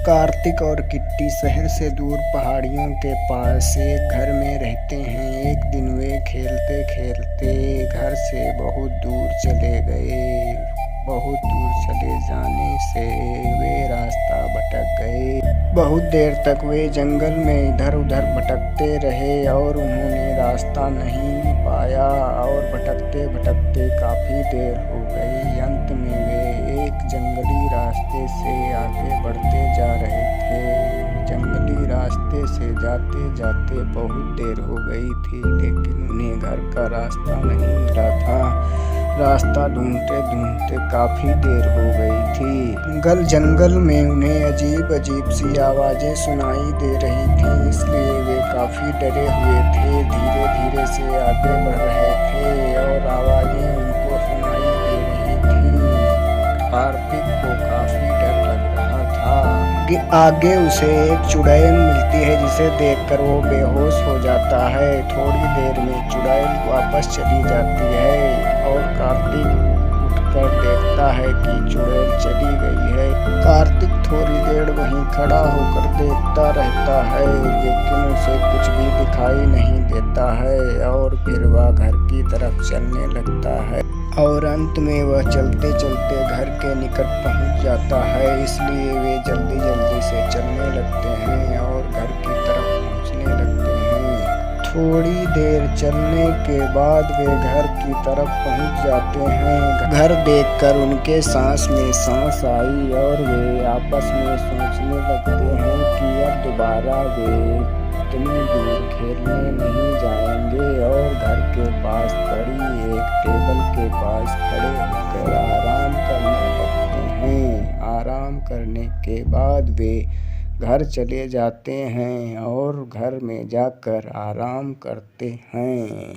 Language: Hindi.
कार्तिक और किट्टी शहर से दूर पहाड़ियों के पास एक घर में रहते हैं। एक दिन वे खेलते खेलते घर से बहुत दूर चले गए। बहुत दूर चले जाने से वे रास्ता भटक गए। बहुत देर तक वे जंगल में इधर उधर भटकते रहे और उन्होंने रास्ता नहीं पाया और भटकते भटकते काफ़ी देर हो गई। अंत में वे एक जंगली रास्ते से आगे बढ़ते जा रहे थे। जंगली रास्ते से जाते जाते बहुत देर हो गई थी, लेकिन उन्हें घर का रास्ता नहीं मिला था। रास्ता ढूंढते ढूंढते काफ़ी देर हो गई थी। जंगल में उन्हें अजीब अजीब सी आवाज़ें सुनाई दे रही थीं, इसलिए वे काफ़ी डरे हुए थे। धीरे धीरे से आगे बढ़ रहे थे और आवाज़ें उनको सुनाई दे रही थीं। कार्तिक को काफ़ी डर लग रहा था। आगे उसे एक चुड़ैल मिलती है, जिसे देखकर वो बेहोश हो जाता है। थोड़ी देर में चुड़ैल वापस चली जाती है और कार्तिक उठकर देखता है कि चुड़ैल चली गई है। कार्तिक थोड़ी देर वहीं खड़ा होकर देखता रहता है, लेकिन उसे कुछ भी दिखाई नहीं देता है और फिर वह घर की तरफ चलने लगता है और अंत में वह चलते चलते घर के निकट पहुंच जाता है। इसलिए वे जल्दी जल्दी से चलने लगते हैं और घर की तरफ पहुंचने लगते हैं। थोड़ी देर चलने के बाद वे घर की तरफ पहुंच जाते हैं। घर देखकर उनके सांस में सांस आई और वे आपस में सोचने लगते हैं कि अब दोबारा वे इतनी दूर खेलने नहीं जाएंगे और घर के पास पड़ी एक टेबल के पास खड़े होकर आराम करने लगते हैं। आराम करने के बाद वे घर चले जाते हैं और घर में जाकर आराम करते हैं।